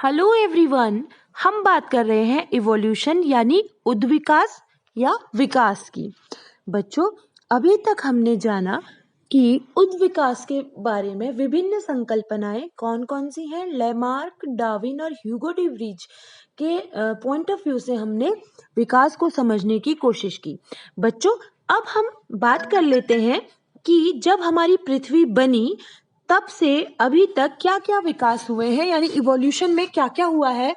Hello everyone. हम बात कर रहे हैं इवोल्यूशन यानी उद्विकास या विकास की। बच्चों, अभी तक हमने जाना कि उद्विकास के बारे में विभिन्न संकल्पनाएं कौन कौन सी हैं। लेमार्क, डार्विन और ह्यूगो डी व्रीज के पॉइंट ऑफ व्यू से हमने विकास को समझने की कोशिश की। बच्चों, अब हम बात कर लेते हैं कि जब हमारी पृथ्वी बनी तब से अभी तक क्या क्या विकास हुए हैं, यानी इवोल्यूशन में क्या क्या हुआ है,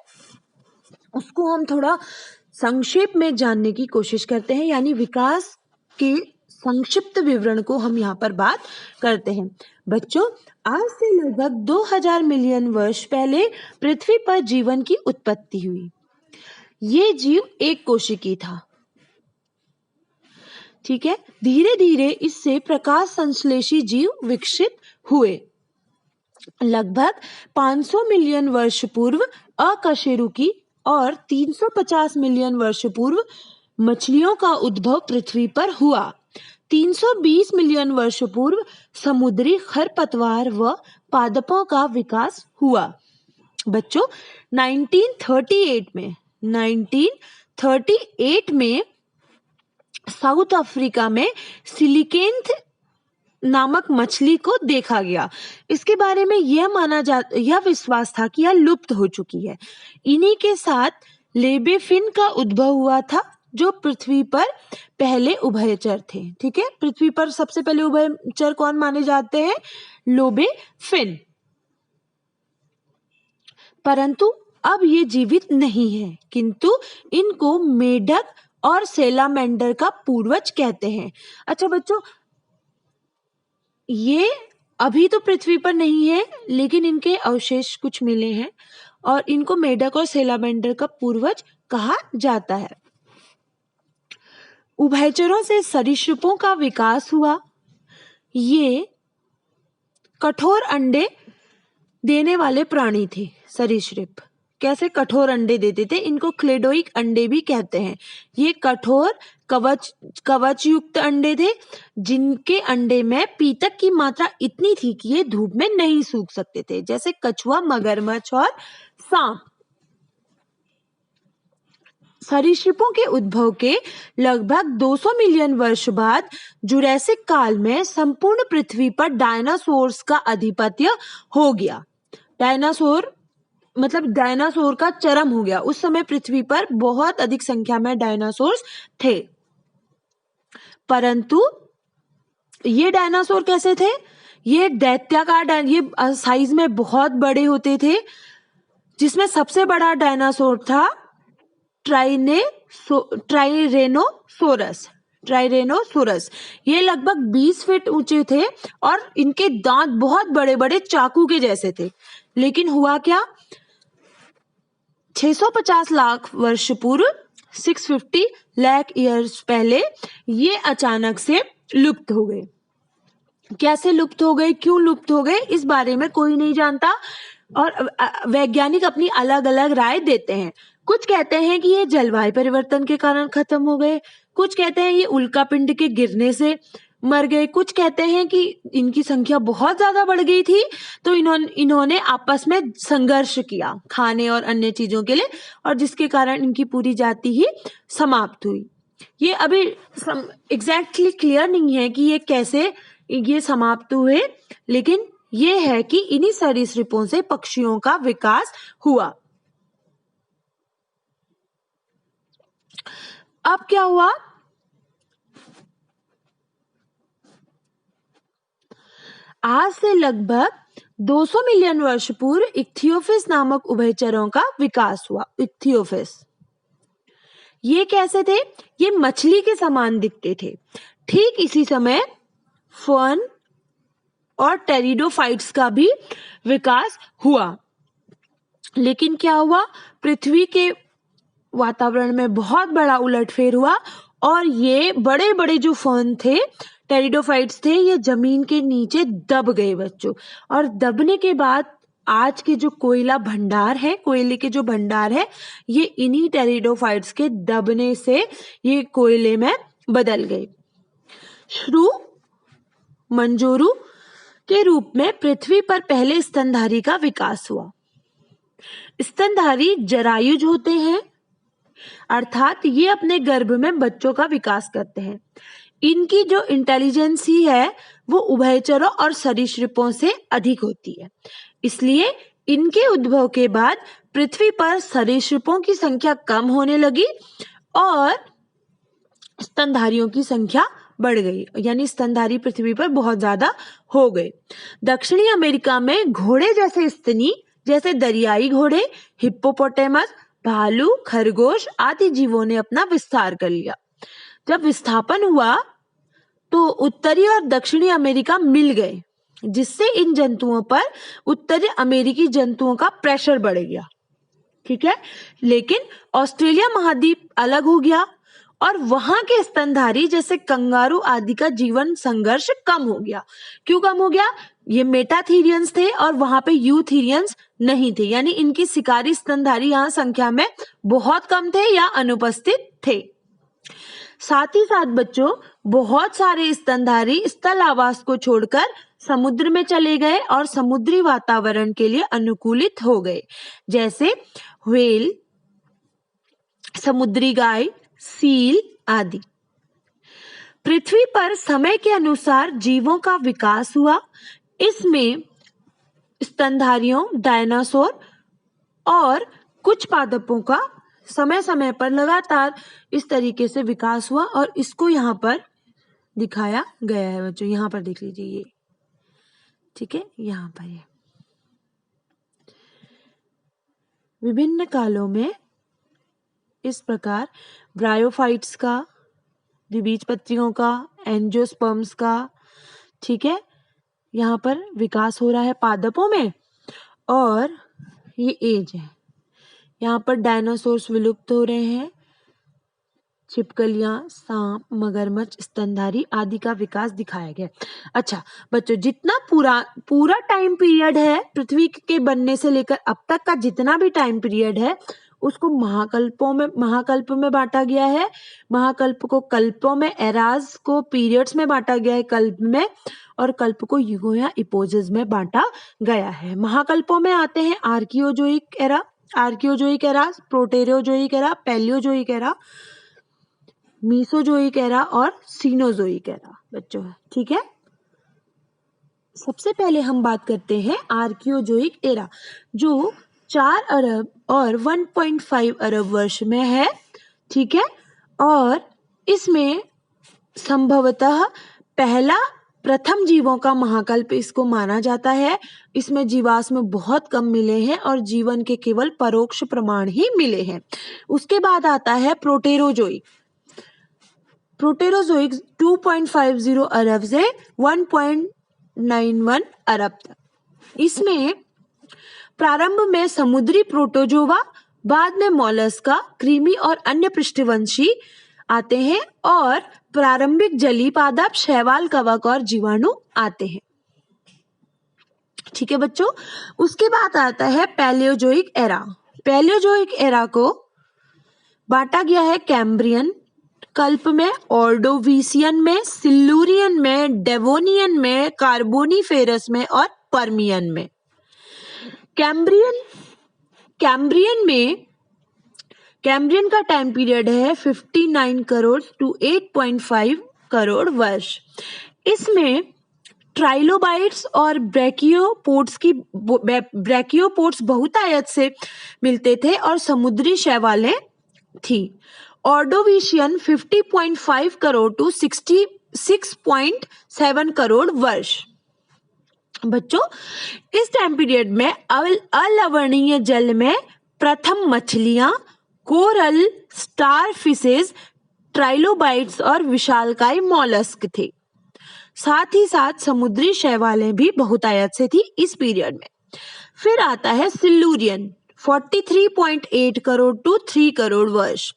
उसको हम थोड़ा संक्षेप में जानने की कोशिश करते हैं। यानी विकास के संक्षिप्त विवरण को हम यहाँ पर बात करते हैं। बच्चों, आज से लगभग 2000 मिलियन वर्ष पहले पृथ्वी पर जीवन की उत्पत्ति हुई। ये जीव एक कोशिकी था, ठीक है। धीरे धीरे इससे प्रकाश संश्लेषी जीव विकसित हुए। लगभग 500 मिलियन वर्ष पूर्व अकशेरुकी और 350 मिलियन वर्ष पूर्व मछलियों का उद्भव पृथ्वी पर हुआ। 320 मिलियन वर्ष पूर्व समुद्री खरपतवार व पादपों का विकास हुआ। बच्चों, 1938 में साउथ अफ्रीका में सिलिकेंथ नामक मछली को देखा गया। इसके बारे में यह विश्वास था कि यह लुप्त हो चुकी है। इन्हीं के साथ लेबेफिन का उद्भव हुआ था, जो पृथ्वी पर पहले उभयचर थे। ठीक है, पृथ्वी पर सबसे पहले उभयचर कौन माने जाते हैं? लोबेफिन। परंतु अब ये जीवित नहीं है, किंतु इनको मेढक और सेलामेंडर का पूर्वज कहते हैं। अच्छा बच्चों, ये अभी तो पृथ्वी पर नहीं है, लेकिन इनके अवशेष कुछ मिले हैं और इनको मेढक और सेलामेंडर का पूर्वज कहा जाता है। उभयचरों से सरीसृपों का विकास हुआ। ये कठोर अंडे देने वाले प्राणी थे। सरीसृप कैसे कठोर अंडे देते थे? इनको क्लेडोइक अंडे भी कहते हैं। ये कठोर कवच युक्त अंडे थे, जिनके अंडे में पीतक की मात्रा इतनी थी कि ये धूप में नहीं सूख सकते थे, जैसे कछुआ, मगरमच्छ और सांप। सरीसृपों के उद्भव के लगभग 200 मिलियन वर्ष बाद जुरैसिक काल में संपूर्ण पृथ्वी पर डायनासोर्स का आधिपत्य हो गया। डायनासोर का चरम हो गया। उस समय पृथ्वी पर बहुत अधिक संख्या में डायनासोर्स थे। परंतु ये डायनासोर कैसे थे? ये दैत्याकार, ये साइज में बहुत बड़े होते थे, जिसमें सबसे बड़ा डायनासोर था ट्राइरेनोसोरस। ये लगभग 20 फीट ऊंचे थे और इनके दांत बहुत बड़े बड़े चाकू के जैसे थे। लेकिन हुआ क्या? 650 लाख वर्ष पूर्व, 650 लाख ईयर्स पहले ये अचानक से लुप्त हो गए। कैसे लुप्त हो गए, क्यों लुप्त हो गए, इस बारे में कोई नहीं जानता और वैज्ञानिक अपनी अलग अलग राय देते हैं। कुछ कहते हैं कि ये जलवायु परिवर्तन के कारण खत्म हो गए, कुछ कहते हैं ये उल्कापिंड के गिरने से मर गए, कुछ कहते हैं कि इनकी संख्या बहुत ज्यादा बढ़ गई थी तो इन्होंने आपस में संघर्ष किया खाने और अन्य चीजों के लिए, और जिसके कारण इनकी पूरी जाति ही समाप्त हुई। ये अभी एग्जैक्टली क्लियर नहीं है कि ये कैसे ये समाप्त हुए, लेकिन ये है कि इन्हीं सरीसृपों से पक्षियों का विकास हुआ। अब क्या हुआ? आज से लगभग 200 मिलियन वर्ष पूर्व इक्थियोफिस नामक उभयचरों का विकास हुआ। इक्थियोफिस ये कैसे थे? ये मछली के समान दिखते थे। ठीक इसी समय फर्न और टेरिडोफाइट्स का भी विकास हुआ। लेकिन क्या हुआ? पृथ्वी के वातावरण में बहुत बड़ा उलटफेर हुआ और ये बड़े बड़े जो फर्न थे, टेरिडोफाइट्स थे, ये जमीन के नीचे दब गए बच्चों। और दबने के बाद आज के जो कोयले के जो भंडार है, ये इन्हीं टेरिडोफाइट्स के दबने से ये कोयले में बदल गए। श्रू मंजोरू के रूप में पृथ्वी पर पहले स्तनधारी का विकास हुआ। स्तनधारी जरायुज होते हैं, अर्थात ये अपने गर्भ में बच्चों का विकास करते हैं। इनकी जो इंटेलिजेंसी है वो उभयचरों और सरीसृपों से अधिक होती है, इसलिए इनके उद्भव के बाद पृथ्वी पर सरीसृपों की संख्या कम होने लगी और स्तनधारियों की संख्या बढ़ गई, यानी स्तनधारी पृथ्वी पर बहुत ज्यादा हो गए। दक्षिणी अमेरिका में घोड़े जैसे स्तनी, जैसे दरियाई घोड़े, हिप्पोपोटेमस, भालू, खरगोश आदि जीवों ने अपना विस्तार कर लिया। जब विस्थापन हुआ तो उत्तरी और दक्षिणी अमेरिका मिल गए, जिससे इन जंतुओं पर उत्तरी अमेरिकी जंतुओं का प्रेशर बढ़ गया। ठीक है, लेकिन ऑस्ट्रेलिया महाद्वीप अलग हो गया और वहां के स्तनधारी जैसे कंगारू आदि का जीवन संघर्ष कम हो गया। क्यों कम हो गया? ये मेटाथीरियंस थे और वहां पे यूथीरियंस नहीं थे, यानी इनकी शिकारी स्तनधारी यहाँ संख्या में बहुत कम थे या अनुपस्थित थे। साथ ही साथ बच्चों, बहुत सारे स्तनधारी स्थल आवास को छोड़कर समुद्र में चले गए और समुद्री वातावरण के लिए अनुकूलित हो गए, जैसे व्हेल, समुद्री गाय, सील आदि। पृथ्वी पर समय के अनुसार जीवों का विकास हुआ। इसमें स्तनधारियों, डायनासोर और कुछ पादपों का समय समय पर लगातार इस तरीके से विकास हुआ और इसको यहाँ पर दिखाया गया है बच्चों। यहाँ पर देख लीजिए ये, ठीक है, यहाँ पर ये विभिन्न कालों में इस प्रकार ब्रायोफाइट्स का, द्विबीजपत्रियों का, एंजियोस्पर्म्स का, ठीक है, यहाँ पर विकास हो रहा है पादपों में। और ये एज है, यहाँ पर डायनासोर्स विलुप्त हो रहे हैं, छिपकलियां, सांप, मगरमच्छ, स्तनधारी आदि का विकास दिखाया गया। अच्छा बच्चों, जितना पूरा टाइम पीरियड है पृथ्वी के बनने से लेकर अब तक का जितना भी टाइम पीरियड है उसको महाकल्प में बांटा गया है। महाकल्प को कल्पों में, एराज को पीरियड्स में बांटा गया है कल्प में, और कल्प को युगों या इपोजेस में बांटा गया है। महाकल्पों में आते हैं Archaeozoic era, Archaeozoic era, Proterozoic era, Palaeozoic era, Mesozoic era और सीनोजोइक एरा बच्चों, ठीक है। सबसे पहले हम बात करते हैं आर्कियोजोइक एरा, जो 4 अरब और 1.5 अरब वर्ष में है, ठीक है। और इसमें संभवतः प्रथम जीवों का महाकल्प इसको माना जाता है। इसमें जीवाश्म बहुत कम मिले हैं और जीवन के केवल परोक्ष प्रमाण ही मिले हैं। उसके बाद आता है प्रोटेरोजोइक। प्रोटेरोजोइक 2.50 अरब से 1.91 अरब तक। इसमें प्रारंभ में समुद्री प्रोटोजोवा, बाद में मोलस्का, कृमि और अन्य पृष्ठवंशी आते हैं और प्रारंभिक जलीय पादप, शैवाल, कवक और जीवाणु आते हैं, ठीक है बच्चों। उसके बाद आता है पैलियोजोइक एरा। पैलियोजोइक एरा को बांटा गया है कैम्ब्रियन कल्प में, ऑर्डोविशियन में, सिल्यूरियन में, डेवोनियन में, कार्बोनिफेरस में और पर्मियन में। कैम्ब्रियन का टाइम पीरियड है 59 करोड़ टू 8.5 करोड़ वर्ष। इसमें ट्राइलोबाइट्स और ब्रैकियोपोड्स बहुतायत से मिलते थे और समुद्री शैवालें थी। ऑर्डोविशियन 50.5 करोड़ टू 66.7 करोड़ वर्ष। बच्चों, इस टाइम पीरियड में अलवणीय जल में प्रथम मछलियां, कोरल, स्टार फिशेस, ट्राइलोबाइट्स और विशालकाय मॉलस्क थे। साथ ही साथ समुद्री शैवालें भी बहुतायत से थी इस पीरियड में। फिर आता है सिल्यूरियन 43.8 करोड़ टू 3 करोड़ वर्ष।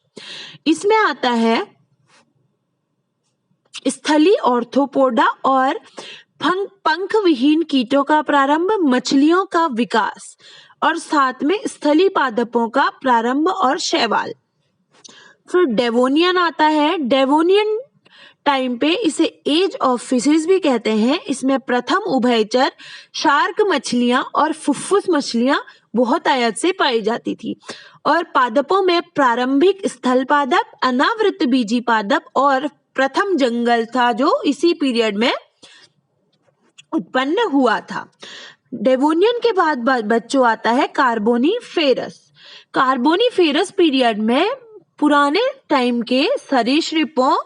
इसमें आता है स्थली ऑर्थोपोडा और पंख विहीन कीटों का प्रारंभ, मछलियों का विकास और साथ में स्थली पादपों का प्रारंभ और शैवाल। फिर डेवोनियन आता है। डेवोनियन टाइम पे इसे एज ऑफ फिशेस भी कहते हैं। इसमें प्रथम उभयचर शार्क मछलियां और फुफ्फुस मछलियां बहुतायत से पाई जाती थी। और पादपों में प्रारंभिक स्थल पादप, अनावृत बीजी पादप और प्रथम जंगल था जो इसी पीरियड में उत्पन्न हुआ था। डेवोनियन के बाद बच्चों आता है कार्बोनीफेरस। कार्बोनीफेरस पीरियड में पुराने टाइम के सरीसृपों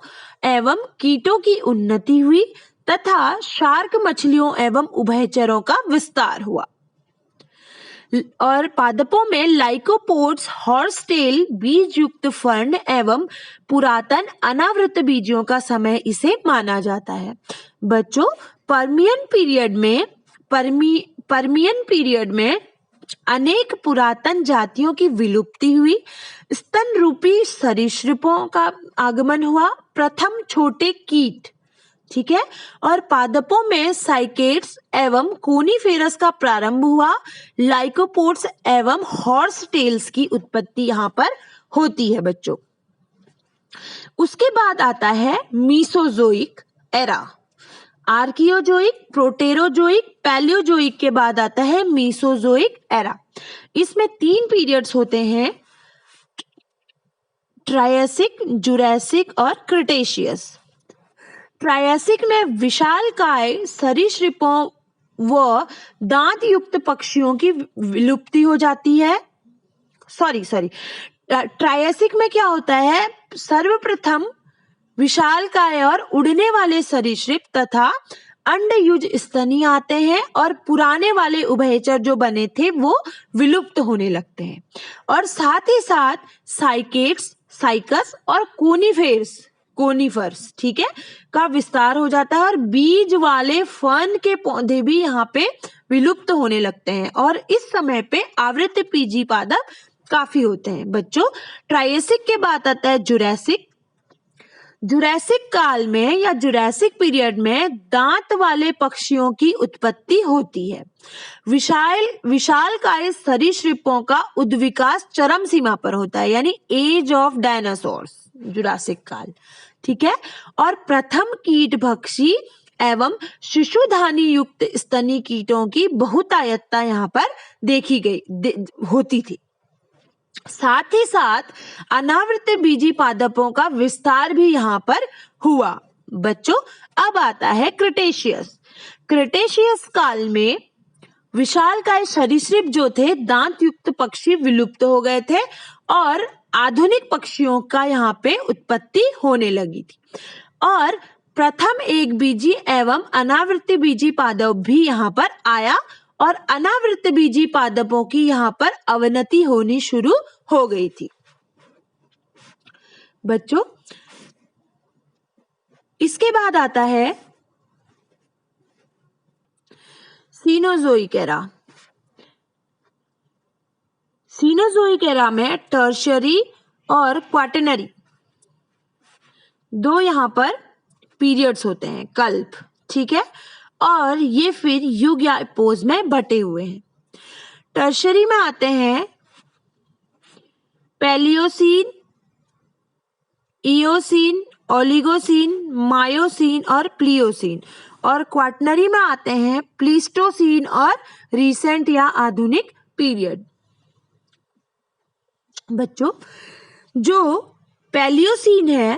एवं कीटों की उन्नति हुई तथा शार्क मछलियों एवं उभयचरों का विस्तार हुआ। और पादपों में लाइकोपोड्स, हॉर्सटेल, बीज युक्त फर्न एवं पुरातन अनावृत बीजों का समय इसे माना जाता है। बच्चों, पर्मियन पीरियड में अनेक पुरातन जातियों की विलुप्ति हुई, स्तन रूपी सरीसृपों का आगमन हुआ, प्रथम छोटे कीट, ठीक है, और पादपों में साइकेड्स एवं कोनीफेरस का प्रारंभ हुआ, लाइकोपोड्स एवं हॉर्स टेल्स की उत्पत्ति यहाँ पर होती है बच्चों। उसके बाद आता है Mesozoic era. Archaeozoic, Proterozoic, Palaeozoic के बाद आता है मीसोजोइक एरा। इसमें 3 पीरियड्स होते हैं, ट्रायसिक, जुरैसिक और क्रिटेशियस। ट्रायसिक में विशालकाय सरीसृपों व दांत युक्त पक्षियों की विलुप्ति हो जाती है। ट्रायसिक में क्या होता है, सर्वप्रथम विशालकाय और उड़ने वाले सरीसृप तथा अंडयुज स्तनी आते हैं और पुराने वाले उभयचर जो बने थे वो विलुप्त होने लगते हैं। और साथ ही साथ साइकेड्स, साइकस और कोनीफर्स, ठीक है, का विस्तार हो जाता है और बीज वाले फर्न के पौधे भी यहाँ पे विलुप्त होने लगते हैं। और इस समय पे आवृत बीजी पादप काफी होते हैं। बच्चों, ट्रायसिक के बाद आता है जुरैसिक। जुरैसिक काल में या जुरैसिक पीरियड में दांत वाले पक्षियों की उत्पत्ति होती है। विशालकाय सरीसृपों का उद्विकास चरम सीमा पर होता है, यानी एज ऑफ डायनासोर्स, जुरासिक काल, ठीक है। और प्रथम कीट भक्षी एवं शिशुधानी युक्त स्तनी कीटों की बहुतायतता यहाँ पर देखी गई होती थी। साथ ही साथ अनावृत बीजी पादपों का विस्तार भी यहाँ पर हुआ। बच्चों, अब आता है क्रिटेशियस। क्रिटेशियस काल में विशालकाय सरीसृप जो थे, दांत युक्त पक्षी विलुप्त हो गए थे और आधुनिक पक्षियों का यहाँ पे उत्पत्ति होने लगी थी। और प्रथम एक बीजी एवं अनावृत बीजी पादप भी यहाँ पर आया और अनावृत बीजी पादपों की यहाँ पर अवनति होनी शुरू हो गई थी। बच्चों, इसके बाद आता है सीनोजोइक एरा। सीनोजोइक एरा में टर्शियरी और क्वाटरनरी 2 यहाँ पर पीरियड्स होते हैं, कल्प, ठीक है, और ये फिर युग या एपोज में बटे हुए हैं। टर्शियरी में आते हैं पैलियोसीन, इयोसीन, ओलिगोसीन, मायोसीन और प्लियोसीन। और क्वाटरनरी में आते हैं प्लीस्टोसीन और रीसेंट या आधुनिक पीरियड। बच्चों, जो पैलियोसीन है,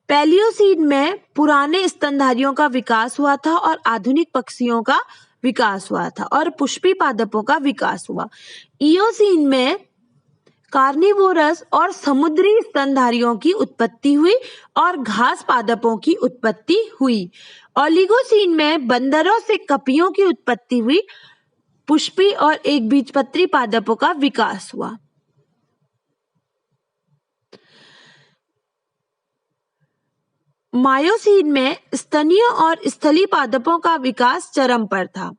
पैलियोसीन में पुराने स्तनधारियों का विकास हुआ था और आधुनिक पक्षियों का विकास हुआ था और पुष्पी पादपों का विकास हुआ। इयोसीन में कार्निवोरस और समुद्री स्तनधारियों की उत्पत्ति हुई और घास पादपों की उत्पत्ति हुई। ओलिगोसीन में बंदरों से कपियों की उत्पत्ति हुई, पुष्पी और एक बीजपत्री पादपों का विकास हुआ। मायोसीन में स्तनीय और स्थली पादपों का विकास चरम पर था।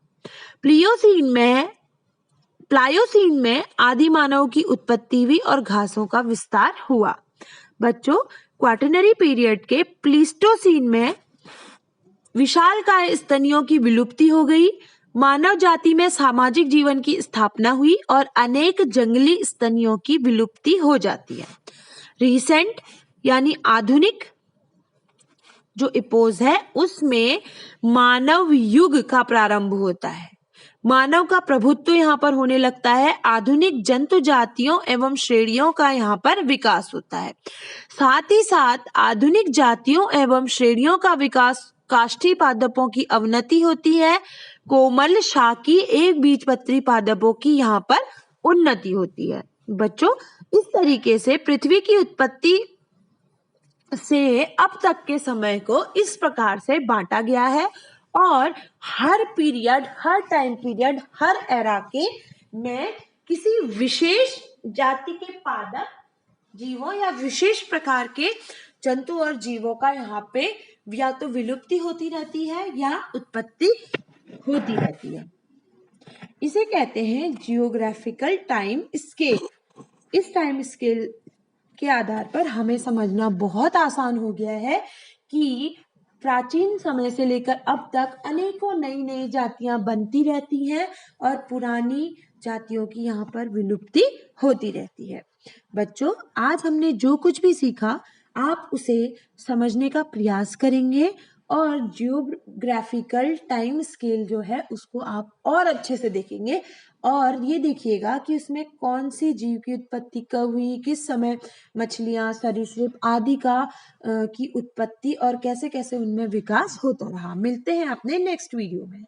प्लायोसीन में आदि मानव की उत्पत्ति हुई और घासों का विस्तार हुआ। बच्चों, क्वाटरनरी पीरियड के प्लीस्टोसीन में विशालकाय स्तनियों की विलुप्ति हो गई, मानव जाति में सामाजिक जीवन की स्थापना हुई और अनेक जंगली स्तनियों की विलुप्ति हो जाती है। रिसेंट यानी आधुनिक जो एपोज है उसमें मानव युग का प्रारंभ होता है। मानव का प्रभुत्व यहाँ पर होने लगता है। आधुनिक जंतु जातियों एवं श्रेणियों का यहाँ पर विकास होता है। साथ ही साथ आधुनिक जातियों एवं श्रेणियों का विकास, काष्ठी पादपों की अवनति होती है। कोमल शाकी एक बीजपत्री पादपों की यहाँ पर उन्नति होती है। बच्चों, इस तरीके से पृथ्वी की उत्पत्ति से अब तक के समय को इस प्रकार से बांटा गया है और हर पीरियड, हर टाइम पीरियड, हर एरा के में किसी विशेष जाति के पादप जीवों या विशेष प्रकार के जंतु और जीवों का यहाँ पे या तो विलुप्ति होती रहती है या उत्पत्ति होती रहती है। इसे कहते हैं जियोग्राफिकल टाइम स्केल। इस टाइम स्केल के आधार पर हमें समझना बहुत आसान हो गया है कि प्राचीन समय से लेकर अब तक अनेकों नई नई जातियां बनती रहती हैं और पुरानी जातियों की यहाँ पर विलुप्ति होती रहती है। बच्चों, आज हमने जो कुछ भी सीखा आप उसे समझने का प्रयास करेंगे और जियोग्राफिकल टाइम स्केल जो है उसको आप और अच्छे से देखेंगे और ये देखिएगा कि उसमें कौन सी जीव की उत्पत्ति कब हुई, किस समय मछलियां, सरीसृप आदि की उत्पत्ति और कैसे कैसे उनमें विकास होता रहा। मिलते हैं अपने नेक्स्ट वीडियो में।